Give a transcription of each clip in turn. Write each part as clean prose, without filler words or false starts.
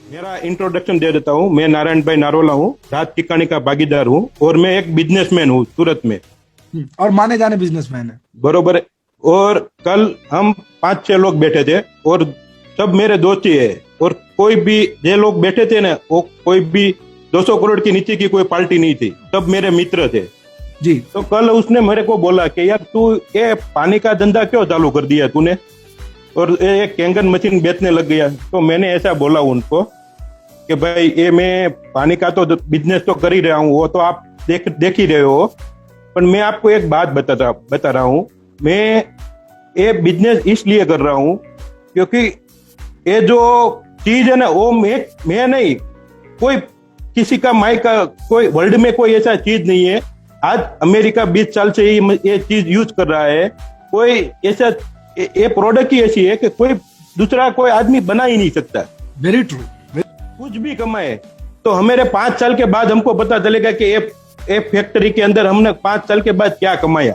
मेरा इंट्रोडक्शन दे देता हूँ। मैं नारायण भाई नारोला हूँ, राज टिकाणी का भागीदार हूँ और मैं एक बिजनेसमैन हूँ सूरत में। और माने जाने बिजनेसमैन है। बरोबर है। और कल हम 5-6 लोग बैठे थे और सब मेरे दोस्त ही है। और कोई भी जे लोग बैठे थे ना, वो कोई भी 200 करोड़ के नीचे की कोई पार्टी नहीं थी, सब मेरे मित्र थे जी। तो कल उसने मेरे को बोला कि यार तू ये पानी का धंधा क्यों चालू कर दिया तूने, और एक कैंगन मशीन बेचने लग गया। तो मैंने ऐसा बोला उनको कि भाई ये मैं पानी का तो बिजनेस तो कर ही रहा हूँ, वो तो आप देख ही रहे हो, पर मैं आपको एक बात बता रहा हूँ। मैं ये बिजनेस इसलिए कर रहा हूँ क्योंकि ये जो चीज है ना, वो मैं नहीं, कोई किसी का माई का कोई वर्ल्ड में कोई ऐसा चीज नहीं है। आज अमेरिका 20 साल से ही ये चीज यूज कर रहा है। कोई ऐसा ये प्रोडक्ट ही ऐसी है कि कोई दूसरा कोई आदमी बना ही नहीं सकता। Very true. कुछ भी कमाए तो हमारे 5 साल के बाद हमको पता चलेगा कि ये फैक्ट्री के अंदर हमने 5 साल के बाद क्या कमाया।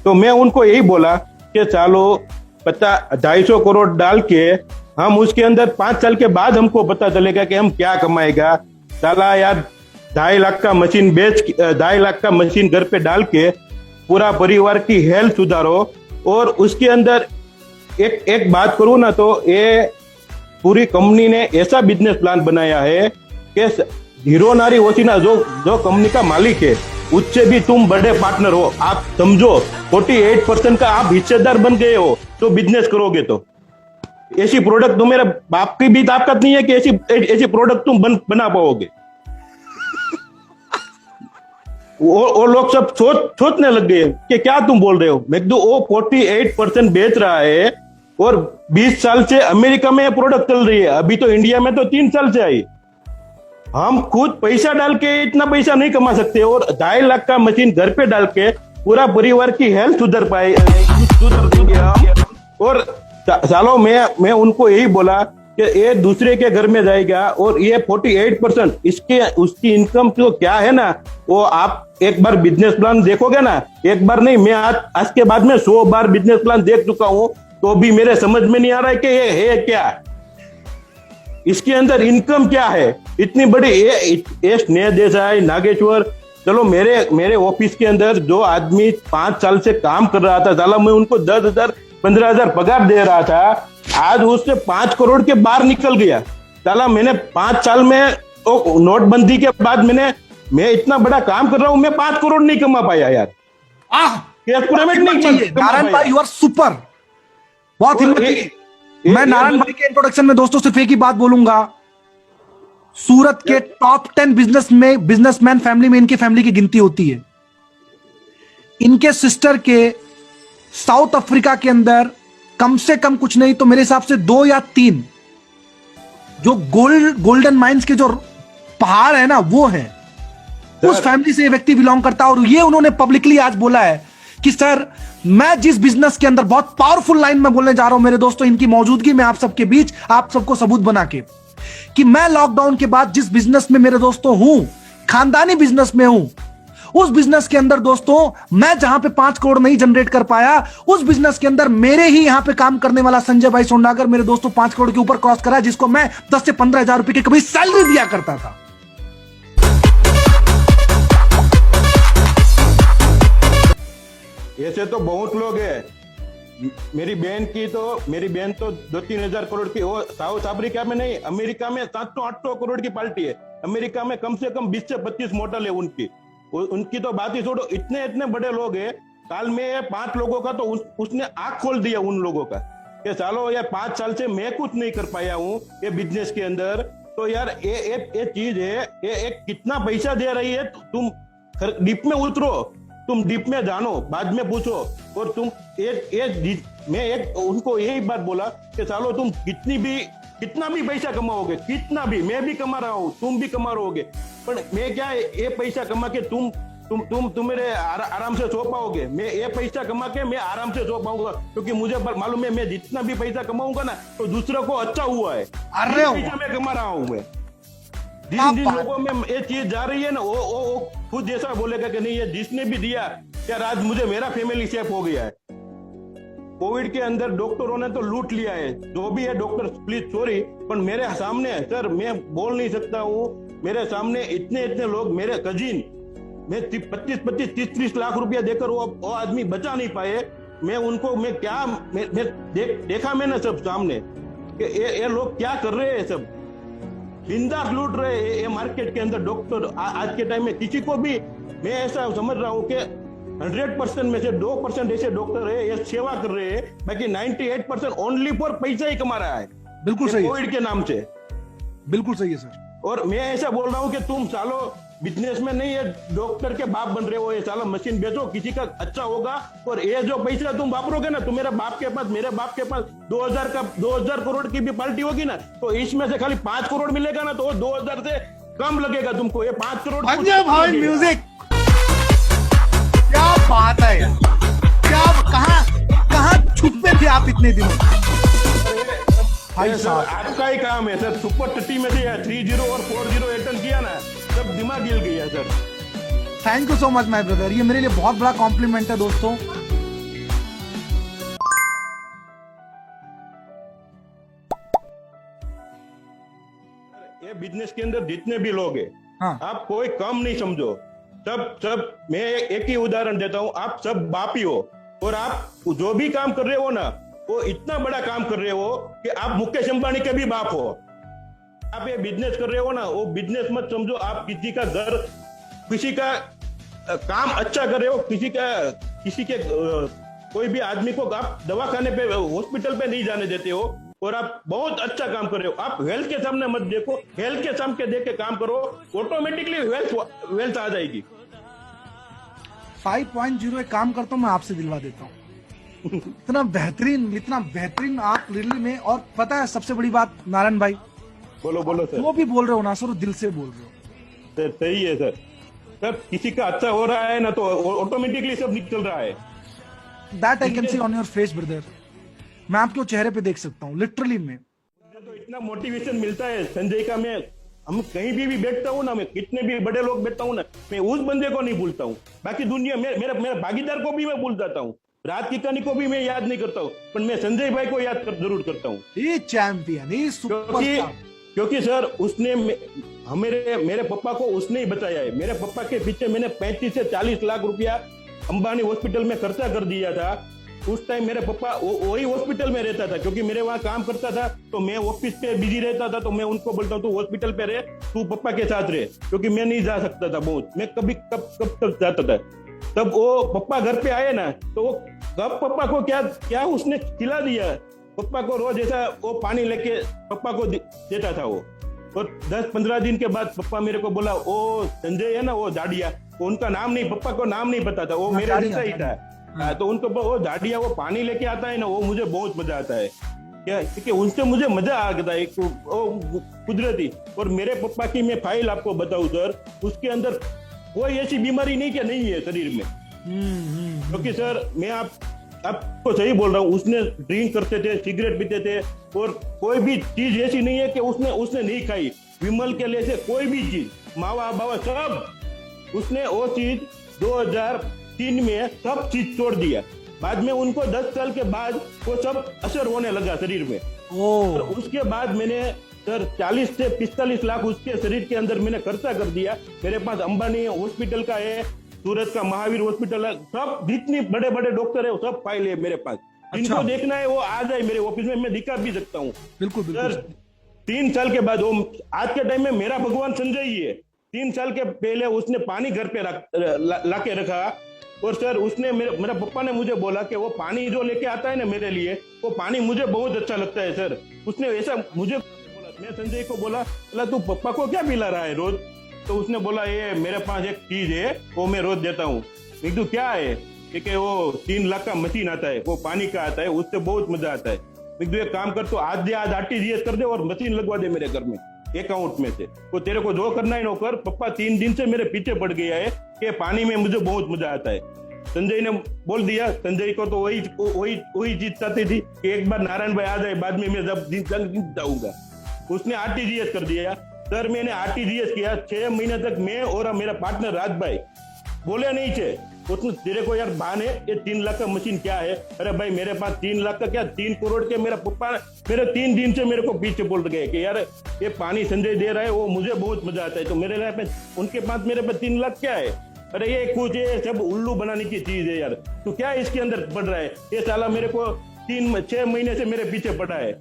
तो मैं उनको यही बोला कि चलो 250 करोड़ डाल के हम उसके अंदर 5 साल के बाद हमको पता चलेगा कि हम क्या कमाएगा। चला यार 2.5 लाख का मशीन 2.5 लाख का मशीन घर पे डाल के पूरा परिवार की हेल्थ सुधारो। और उसके अंदर एक बात करूं ना, तो ये पूरी कंपनी ने ऐसा बिजनेस प्लान बनाया है कि हीरो नारी ओसिना जो कंपनी का मालिक है, उससे भी तुम बड़े पार्टनर हो। आप समझो 48% का आप हिस्सेदार बन गए हो तो बिजनेस करोगे। तो ऐसी प्रोडक्ट तुम्हारे बाप की भी ताकत नहीं है कि ऐसी प्रोडक्ट तुम बना पाओगे। वो लोग सब सोचने लग गए कि क्या तुम बोल रहे हो। मैं वो 48% बेच रहा है और 20 साल से अमेरिका में ये प्रोडक्ट चल रही है, अभी तो इंडिया में तो 3 साल से आई। हम खुद पैसा डाल के इतना पैसा नहीं कमा सकते और 2.5 लाख का मशीन घर पे डाल के पूरा परिवार की हेल्थ सुधर देंगे हम। और सालों मैं उनको यही बोला कि ये दूसरे के घर में जाएगा और ये 48% उसकी इनकम तो क्या है ना, वो आप एक बार बिजनेस प्लान देखोगे ना, एक बार नहीं, मैं आज के बाद में 100 बार बिजनेस प्लान देख चुका हूं, तो भी मेरे समझ में नहीं आ रहा है कि ये है क्या, इसके अंदर इनकम क्या है इतनी बड़ी। ये स्नेह देसाई, नागेश्वर, चलो मेरे ऑफिस के अंदर जो आदमी 5 साल से काम कर रहा था, साला मैं उनको 10,000 15,000 पगार दे रहा था, आज उससे 5 करोड़ के बाहर निकल गया। साला मैंने 5 साल में नोटबंदी के बाद मैं इतना बड़ा काम कर रहा हूं, मैं 5 करोड़ नहीं कमा पाया यार। नारायण भाई यू आर सुपर, बहुत हिम्मत। मैं नारायण भाई के इंट्रोडक्शन में दोस्तों सिर्फ एक ही बात बोलूंगा, सूरत के टॉप 10 बिजनेसमैन फैमिली में इनकी फैमिली की गिनती होती है। इनके सिस्टर के साउथ अफ्रीका के अंदर कम से कम कुछ नहीं तो मेरे हिसाब से 2 या 3 जो गोल्डन माइंस के जो पहाड़ है ना, वो है, उस फैमिली से ये व्यक्ति बिलोंग करता है। और ये उन्होंने पब्लिकली आज बोला है कि सर मैं जिस बिजनेस के अंदर, बहुत पावरफुल लाइन में बोलने जा रहा हूं मेरे दोस्तों, इनकी मौजूदगी में आप सबके बीच, आप सबको सबूत बना के, कि मैं लॉकडाउन के बाद जिस बिजनेस में मेरे दोस्तों हूं, खानदानी बिजनेस में हूं, उस बिजनेस के अंदर दोस्तों मैं जहां पे 5 करोड़ नहीं जनरेट कर पाया, उस बिजनेस के अंदर मेरे ही यहां पे काम करने वाला संजय भाई सोंडागर मेरे दोस्तों 5 करोड़ के ऊपर क्रॉस करा, जिसको मैं 10 से 15,000 रुपए की कभी सैलरी दिया करता था। ऐसे तो बहुत लोग हैं। मेरी बहन तो 2-3 हजार करोड़ की, वो साउथ अफ्रीका में नहीं, अमेरिका में 700-800 करोड़ की पार्टी है। अमेरिका में कम से कम 20 से 25 मॉडल है उनकी तो बात ही छोड़ो। इतने बड़े लोग हैं। काल में 5 लोगों का तो उसने आंख खोल दिया उन लोगों का कि सालो यार 5 साल से मैं कुछ नहीं कर पाया हूँ ये बिजनेस के अंदर। तो यार ये चीज है, ये कितना पैसा दे रही है। तुम डीप में उतरो, तुम डीप में जानो, बाद में पूछो। और तुम मैं उनको यही बात बोला कि सालो तुम कितना भी पैसा कमाओगे, कितना भी, मैं भी कमा रहा हूँ, तुम भी कमा रहोगे, पर मैं क्या ये पैसा कमा के तुम मेरे आराम से सो पाओगे। मैं ये पैसा कमा के मैं आराम से सो पाऊंगा, क्योंकि मुझे मालूम है मैं जितना भी पैसा कमाऊंगा ना, तो दूसरों को अच्छा हुआ है। अरे पैसा मैं कमा रहा हूँ मैं। जिन लोगों में ये चीज जा रही है ना, वो खुद जैसा बोलेगा कि नहीं, ये जिसने भी दिया यार आज मुझे मेरा फैमिली सेफ हो गया है। कोविड के अंदर डॉक्टरों ने तो लूट लिया है, जो भी है डॉक्टर प्लीज सॉरी, पर मेरे सामने सर मैं बोल नहीं सकता हूँ, मेरे सामने इतने इतने लोग, मेरे कजिन, मैं 25-25 30-30 लाख रुपया देकर वो आदमी बचा नहीं पाए। मैं उनको मैं क्या मैं देखा मैंने सब सामने कि ये लोग क्या कर रहे हैं, सब बिंदास लूट रहे हैं ये मार्केट के अंदर डॉक्टर। आज के टाइम में किसी को भी मैं ऐसा समझ रहा हूँ कि 100% में से 2% ऐसे डॉक्टर है ये सेवा कर रहे हैं, बाकी 98% ओनली फॉर पैसा ही कमा रहा है। बिल्कुल सही है, कोविड के नाम से। बिल्कुल सही है सर। और मैं ऐसा बोल रहा हूँ कि तुम सालो बिजनेस में नहीं है, डॉक्टर के बाप बन रहे हो, ये साला मशीन बेचो, किसी का अच्छा होगा। और ये जो पैसा तुम वापरोगे ना, तो मेरे बाप के पास, मेरे बाप के पास 2000 करोड़ की भी पार्टी होगी ना, तो इसमें से खाली 5 करोड़ मिलेगा ना, तो वो 2000 से कम लगेगा तुमको। ये 5 करोड़ अजय भाई म्यूजिक, क्या बात है यार, क्या कहाँ छुपे थे आप इतने दिनों? भाई साहब आपका ही काम है सर, सुपर टट्टी में से 30 और 40 अटेंड किया ना, सब दिमाग हिल गया sir. Thank you so much my brother, ये मेरे लिए बहुत बड़ा कॉम्प्लीमेंट है दोस्तों। ये बिजनेस के अंदर जितने भी लोग हैं, हाँ। आप कोई कम नहीं समझो, सब मैं एक ही उदाहरण देता हूँ, आप सब बाप ही हो, और आप जो भी काम कर रहे हो ना, वो इतना बड़ा काम कर रहे हो कि आप मुकेश अंबानी के भी बाप हो। आप ये बिजनेस कर रहे हो ना, वो बिजनेस मत समझो आप किसी का घर, किसी का काम अच्छा कर रहे हो, किसी के कोई भी आदमी को आप दवाखाने पे, हॉस्पिटल पे नहीं जाने देते हो, और आप बहुत अच्छा काम कर रहे हो। आप हेल्थ के सामने मत देखो, हेल्थ के सामने देख के काम करो, ऑटोमेटिकली वेल्थ आ जाएगी। 5.0 एक काम करता हूँ, मैं आपसे दिलवा देता हूँ। इतना बेहतरीन आप रियली में। और पता है सबसे बड़ी बात नारायण भाई, बोलो सर। वो भी बोल रहे हो ना सर, वो दिल से बोल रहे हो सर। सही है सर, किसी का अच्छा हो रहा है ना, तो ऑटोमेटिकली सब निकल रहा है। That I can see on your face brother, मैं आपके चेहरे पे देख सकता हूँ लिटरली में। मुझे तो इतना मोटिवेशन मिलता है संजय का, मैं हम कहीं भी बैठता हूँ ना, मैं कितने भी बड़े लोग बैठता हूँ ना, मैं उस बंदे को नहीं भूलता हूँ, बाकी दुनिया मेरे भागीदार को भी मैं भूल जाता हूँ, रात की कहानी को भी मैं याद नहीं करता हूँ, पर मैं संजय भाई को याद जरूर करता हूँ। ये चैंपियन, ये सुपरस्टार। क्योंकि सर उसने मेरे पापा को उसने ही बचाया है। मेरे पापा के पीछे मैंने 35 से 40 लाख रुपया अंबानी हॉस्पिटल में खर्चा कर दिया था। उस टाइम मेरे पापा वही हॉस्पिटल में रहता था, क्योंकि मेरे वहां काम करता था, तो मैं ऑफिस पे बिजी रहता था, तो मैं उनको बोलता हूँ तू हॉस्पिटल पे रहे, तू पापा के साथ रहे, क्योंकि मैं नहीं जा सकता था बहुत, मैं कब तक जाता था। तब वो पापा घर पे आए ना, तो वो कब पापा को क्या उसने खिला दिया। पापा को रोज ऐसा वो पानी लेके पापा को देता था वो। और 10-15 दिन के बाद पापा मेरे को बोला, वो संजय है ना, वो जाडिया, उनका नाम नहीं, पापा को नाम नहीं पता था, वो मेरा रिश्ता ही था। तो उनको वो जाडिया वो पानी लेके आता है ना, वो मुझे बहुत मजा आता है, क्या, क्योंकि उनसे मुझे मजा आ गया था, एक कुदरती। और मेरे पापा की मैं फाइल आपको बताऊं सर, उसके अंदर कोई ऐसी बीमारी नहीं क्या नहीं है शरीर में। क्योंकि सर मैं आपको सही बोल रहा हूँ, उसने ड्रिंक करते थे, सिगरेट पीते थे, और कोई भी चीज ऐसी नहीं है कि उसने नहीं खाई। विमल के लिए से कोई भी चीज, मावा बावा सब, उसने वो चीज 2003 में सब चीज छोड़ दिया। बाद में उनको 10 साल के बाद वो सब असर होने लगा शरीर में। और उसके बाद मैंने सर 40 से 45 लाख उसके शरीर के अंदर मैंने खर्चा कर दिया। मेरे पास अंबानी हॉस्पिटल का है, सूरत का महावीर हॉस्पिटल है, सब जितनी बड़े बड़े डॉक्टर है वो सब फाइल है मेरे पास। जिनको देखना है वो आ जाए मेरे ऑफिस में, मैं दिखा भी सकता हूँ। बिल्कुल सर 3 साल के बाद, वो आज के टाइम में मेरा भगवान संजय ही है। 3 साल के पहले उसने पानी घर पे ला के रखा, और सर उसने मेरा पापा ने मुझे बोला कि वो पानी जो लेके आता है ना मेरे लिए, वो पानी मुझे बहुत अच्छा लगता है सर। उसने ऐसा मुझे बोला, मैं संजय को बोला तू पापा को क्या पिला रहा है रोज? तो उसने बोला ये मेरे पास एक चीज है वो मैं रोज देता हूँ। मैं कहूँ क्या है? कि वो 3 लाख का मशीन आता है, वो पानी का आता है, उससे बहुत मजा आता है। मैं कहूँ एक काम कर, तो आज RTGS कर दे और मशीन लगवा दे मेरे घर में अकाउंट में से, तो तेरे को जो करना है ना कर। पापा 3 दिन से मेरे पीछे पड़ गया है कि पानी में मुझे बहुत मजा आता है। संजय ने बोल दिया, संजय को तो वही चीज चाहती थी कि एक बार नारायण भाई आ जाए, बाद में मैं जब जाऊंगा। उसने RTGS कर दिया सर। मैंने RTGS किया 6 महीने तक, मैं और मेरा पार्टनर राज भाई बोले नहीं थे, उसने तेरे को यार भान है ये 3 लाख का मशीन क्या है? अरे भाई मेरे पास 3 लाख का क्या 3 करोड़ के, मेरा पप्पा मेरे 3 दिन से मेरे को पीछे बोल गए कि यार ये पानी संजय दे रहा है, वो मुझे बहुत मजा आता है, तो मेरे लिए उनके पास मेरे पास 3 लाख क्या है? अरे ये कुछ ये सब उल्लू बनाने की चीज है यार, तो क्या इसके अंदर पड़ रहा है? ये साला मेरे को 6 महीने से मेरे पीछे पड़ा है,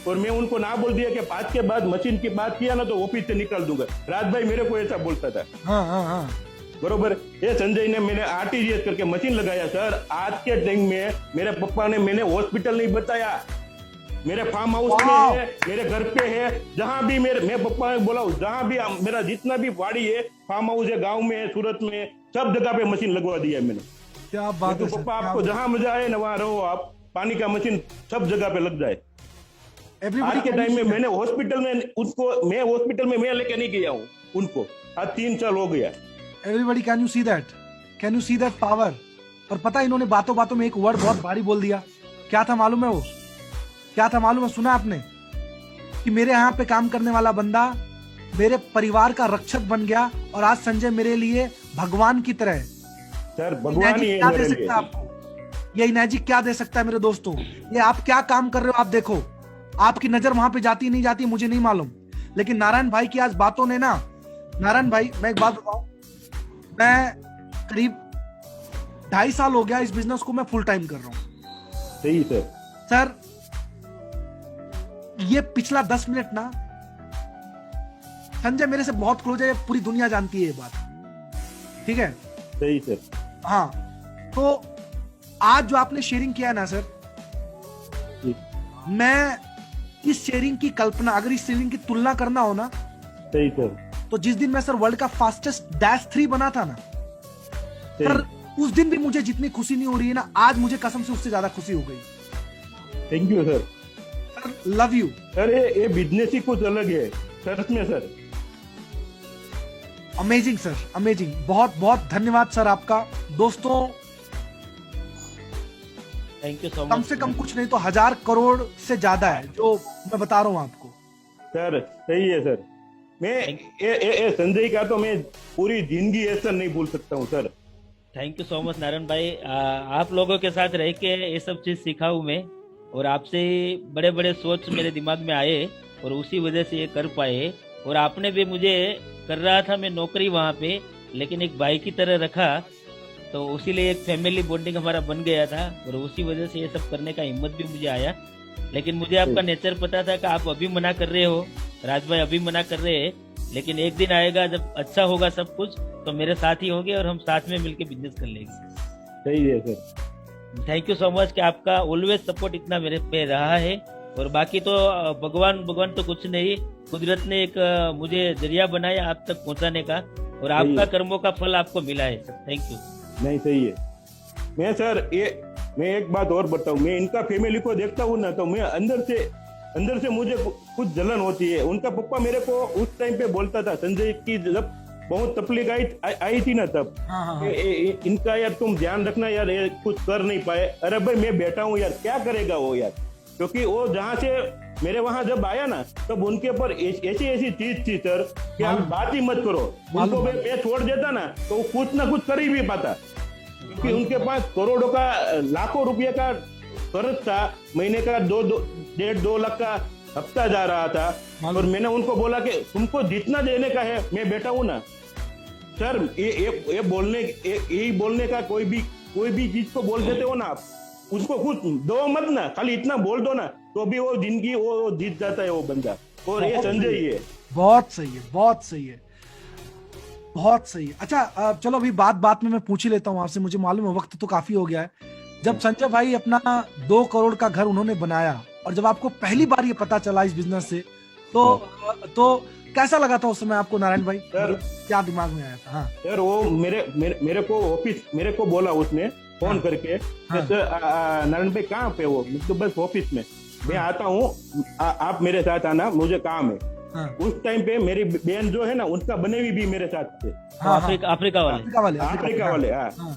और मैं उनको ना बोल दिया कि 5 के बाद मशीन की बात किया ना तो ऑफिस से निकाल दूंगा। राज भाई मेरे को ऐसा बोलता था। हाँ। बरोबर। ये संजय ने मैंने आरटीजीएस करके मशीन लगाया सर। आज के टाइम में मेरे पापा ने, मैंने हॉस्पिटल नहीं बताया, मेरे फार्म हाउस में है, मेरे घर पे है, जहां भी मैं पापा ने बोला जहां भी मेरा जितना भी वाड़ी है, फार्म हाउस है, गांव में है, सूरत में, सब जगह पे मशीन लगवा दिया है मैंने। क्या बात है तो पापा आपको जहां मजा आए ना वहां रहो आप, पानी का मशीन सब जगह पे लग जाए। आज के टाइम में मैंने हॉस्पिटल में उसको, मैं हॉस्पिटल में मैं लेके नहीं गया हूँ उनको, आज 3 साल हो गया। Everybody can you see that, can you see that power? और पता है इन्होंने बातों बातों में एक वर्ड बहुत भारी बोल दिया। क्या था मालूम है वो? क्या था मालूम है? सुना आपने कि मेरे यहाँ पे काम करने वाला बंदा मेरे परिवार का रक्षक बन गया, और आज संजय मेरे लिए भगवान की तरह है। सर भगवान ही क्या है दे मेरे सकता है आपको? ये मैजिक क्या दे सकता है मेरे दोस्तों? ये आप क्या काम कर रहे हो आप देखो। आपकी नजर वहां पे जाती नहीं जाती मुझे नहीं मालूम, लेकिन नारायण भाई की आज बातों ने ना, नारायण भाई मैं एक बात बताऊं, मैं करीब 2.5 साल हो गया इस बिजनेस को मैं फुल टाइम कर रहा हूं। सही सर। सर ये पिछला 10 मिनट ना, संजय मेरे से बहुत क्लोज है, पूरी दुनिया जानती है ये बात, ठीक है? सही सर। हाँ, तो आज जो आपने शेयरिंग किया ना सर, मैं इस शेयरिंग की कल्पना, अगर इस शेयरिंग की तुलना करना हो ना, सही सर, तो जिस दिन मैं सर वर्ल्ड का फास्टेस्ट -3 बना था ना सर, उस दिन भी मुझे जितनी खुशी नहीं हो रही है ना, आज मुझे कसम से उससे ज्यादा खुशी हो गई। Thank you sir. Love you sir. ये बिजनेस ही कुछ अलग है सर में सर। Amazing sir, amazing. बहुत बहुत धन्यवाद सर आपका। दोस्तों थैंक यू सो मच। कम से कम कुछ नहीं तो 1000 करोड़ से ज्यादा है जो मैं बता रहा हूं आपको। सर सही है सर। मैं ये संजय का तो मैं पूरी जिंदगी ऐसा नहीं भूल सकता हूँ sir. Thank you so much Narayan भाई। आप लोगों के साथ रह के ये सब चीज़ सीखा हूँ मैं, और आपसे बड़े बड़े सोच मेरे दिमाग में आए, और उसी वजह से ये कर पाए। और आपने भी मुझे, कर रहा था मैं नौकरी वहाँ पे, लेकिन एक भाई की तरह रखा, तो उसी लिए एक फैमिली बॉन्डिंग हमारा बन गया था, और उसी वजह से ये सब करने का हिम्मत भी मुझे आया। लेकिन मुझे आपका नेचर पता था कि आप अभी मना कर रहे हो, राज भाई अभी मना कर रहे हैं, लेकिन एक दिन आएगा जब अच्छा होगा सब कुछ, तो मेरे साथ ही होंगे और हम साथ में मिलके बिजनेस कर लेंगे। सही है sir. Thank you so much कि आपका ऑलवेज सपोर्ट इतना मेरे पे रहा है। और बाकी तो भगवान तो कुछ नहीं, कुदरत ने एक मुझे जरिया बनाया आप तक पहुंचाने का, और आपका कर्मों का फल आपको मिला है सर। Thank you. नहीं सही है। मैं एक बात और बताऊं, मैं इनका फैमिली को देखता हूँ ना, तो मैं अंदर से मुझे कुछ जलन होती है। उनका पप्पा मेरे को उस टाइम पे बोलता था, संजय की जब बहुत तकलीफ आई थी ना तब, इनका यार तुम ध्यान रखना यार, ये कुछ कर नहीं पाए। अरे भाई मैं बैठा हूँ यार, क्या करेगा वो यार, क्योंकि वो जहाँ से मेरे वहां जब आया ना, तब उनके ऊपर ऐसी चीज थी सर कि आप बात ही मत करो। उनको मैं छोड़ देता ना तो वो कुछ ना कुछ कर ही भी पाता, क्योंकि उनके पास करोड़ों का, लाखों रुपये का कर्ज था, महीने का 1.5-2 लाख का हफ्ता जा रहा था। और मैंने उनको बोला कि तुमको जितना देने का है मैं बैठा हूं ना सर। ये बोलने का कोई भी चीज को बोल देते हो ना आप, उसको कुछ दो मत ना, खाली इतना बोल दो ना, तो भी वो जिंदगी वो जीत जाता है वो बंदा। और ये संजय ही है। बहुत सही है, बहुत सही है, बहुत सही है। अच्छा चलो अभी बात में मैं पूछ ही लेता हूँ आपसे, मुझे मालूम है वक्त तो काफी हो गया है। जब संजय भाई अपना 2 करोड़ का घर उन्होंने बनाया, और जब आपको पहली बार ये पता चला इस बिजनेस से, तो कैसा लगा था उस समय आपको नारायण भाई? सर क्या दिमाग में आया था? हाँ सर, वो मेरे को बोला उसने फोन करके, नारायण भाई कहाँ पे हो? तो बस ऑफिस में मैं आता हूँ, आप मेरे साथ आना, मुझे काम है। उस टाइम पे मेरी बहन जो है ना, उनका बनेवी भी मेरे साथ थे। अफ्रीका वाले।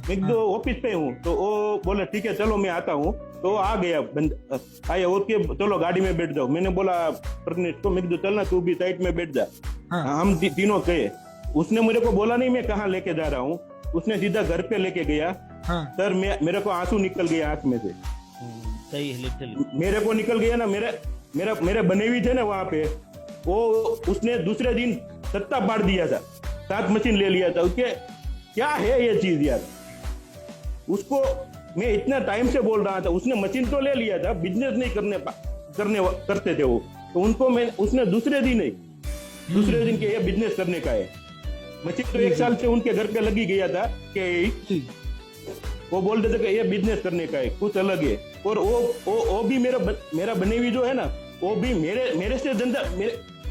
मैं तो ऑफिस पे हूँ, तो वो बोला ठीक है चलो मैं आता हूँ। तो आ गया आया, ओके चलो गाड़ी में बैठ जाओ। मैंने बोला प्रज्ञेश को, मैं चलना तू भी साइड में बैठ जा। हम तीनों गए। उसने मेरे को बोला नहीं मैं कहाँ लेके जा रहा हूँ, उसने सीधा घर पे लेके गया हाँ सर। मेरे को आंसू निकल गया आंख में से, सही है, लिटरली। मेरे को निकल गया ना। मेरे बने हुए थे ना वहां पे, वो उसने दूसरे दिन सत्ता पाड़ दिया था, 7 मशीन ले लिया था उसके। क्या है ये चीज यार? उसको मैं इतना टाइम से बोल रहा था, उसने मशीन तो ले लिया था, बिजनेस नहीं करते थे वो, तो उनको उसने दूसरे दिन के ये बिजनेस करने का है। मशीन तो 1 साल से उनके घर पे लगी गया था कि वो बोलते थे कि ये बिजनेस करने का है, कुछ अलग है। और वो भी मेरा बने हुई जो है ना, वो भी मेरे से धंधा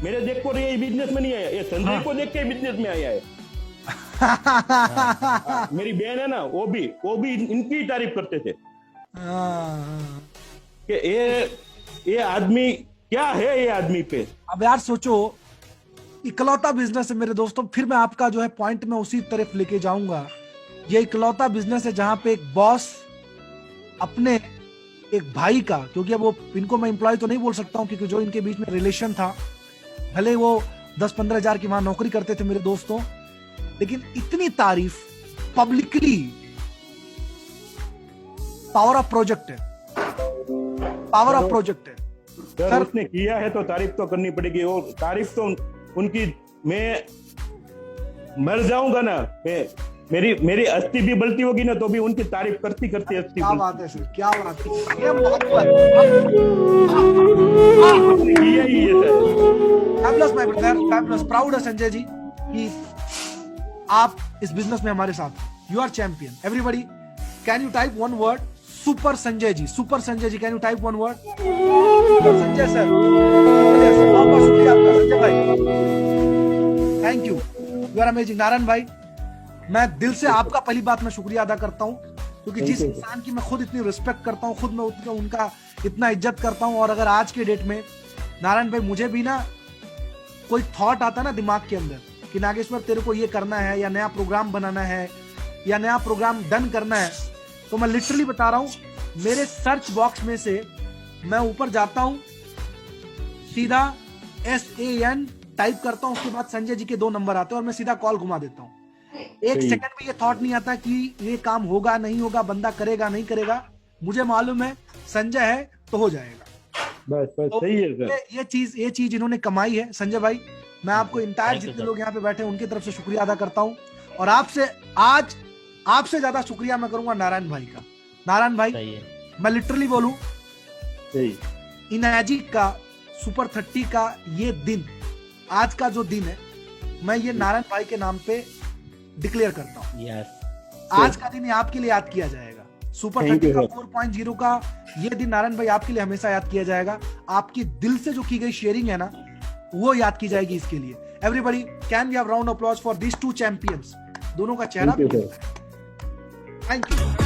मेरे देख कर ये बिजनेस में नहीं आया, ये संजय को देख के बिजनेस में आया है। मेरी बहन है ना, वो भी इनकी तारीफ करते थे कि ये आदमी क्या है, ये आदमी पे। अब यार सोचो, इकलौता बिजनेस है मेरे दोस्तों। फिर मैं आपका जो है पॉइंट में उसी तरफ लेके जाऊंगा। ये इकलौता बिजनेस है जहां पे एक बॉस अपने एक भाई का, क्योंकि अब वो इनको मैं एम्प्लॉय तो नहीं बोल सकता हूं, क्योंकि जो इनके बीच में रिलेशन था, भले वो 10-15 हजार की वहां नौकरी करते थे मेरे दोस्तों, लेकिन इतनी तारीफ पब्लिकली, पावर ऑफ प्रोजेक्ट है, पावर ऑफ प्रोजेक्ट है सर। उसने किया है तो तारीफ तो करनी पड़ेगी। वो तारीफ तो उनकी, मैं मर जाऊंगा ना, मेरी अस्थि भी बलती होगी ना, तो भी उनकी तारीफ करती अस्थि। क्या बात है सर, क्या बात है, ये मोहब्बत। किया ही है sir. Fabulous my brother, fabulous. Proud है संजय जी कि आप इस बिजनेस में हमारे साथ। You are champion. Everybody can you type one word, super Sanjay ji, super Sanjay ji, can you type one word? Sanjay sir, बहुत बहुत शुक्रिया आपका संजय भाई, thank you, you are amazing. Narayan भाई, मैं दिल से आपका पहली बात मैं शुक्रिया अदा करता हूं, क्योंकि जिस इंसान की मैं खुद इतनी रिस्पेक्ट करता हूं, खुद मैं उनका इतना इज्जत करता हूं, और अगर आज के डेट में नारायण भाई मुझे भी ना कोई थॉट आता ना दिमाग के अंदर कि नागेश्वर तेरे को ये करना है, या नया प्रोग्राम बनाना है, या नया प्रोग्राम डन करना है, तो मैं लिटरली बता रहा हूं, मेरे सर्च बॉक्स में से मैं ऊपर जाता हूं, सीधा SAN टाइप करता हूं, उसके बाद संजय जी के 2 नंबर आते हैं और मैं सीधा कॉल घुमा देता हूं। एक सेकंड भी ये थॉट नहीं आता कि ये काम होगा नहीं होगा, बंदा करेगा नहीं करेगा। मुझे मालूम है संजय है तो हो जाएगा। बस तो सही है सर। ये चीज इन्होंने कमाई है संजय भाई। मैं आपको इंटायर जितने लोग यहाँ पे बैठे हैं उनकी तरफ से शुक्रिया अदा करता हूँ, और आपसे ज्यादा शुक्रिया मैं करूंगा नारायण भाई का। नारायण भाई, मैं लिटरली बोलूं, इनर्जी का सुपर 30 का ये दिन, आज का जो दिन है, मैं ये नारायण भाई के नाम पे डिक्लेयर करता हूँ। आज का दिन आपके लिए याद किया जाएगा। सुपर 30 का 4.0 का ये दिन नारायण भाई आपके लिए हमेशा याद किया जाएगा। आपकी दिल से जो की गई शेयरिंग है ना, वो याद की जाएगी इसके लिए। Everybody can we have round of applause for these 2 champions. दोनों का चेहरा, थैंक यू।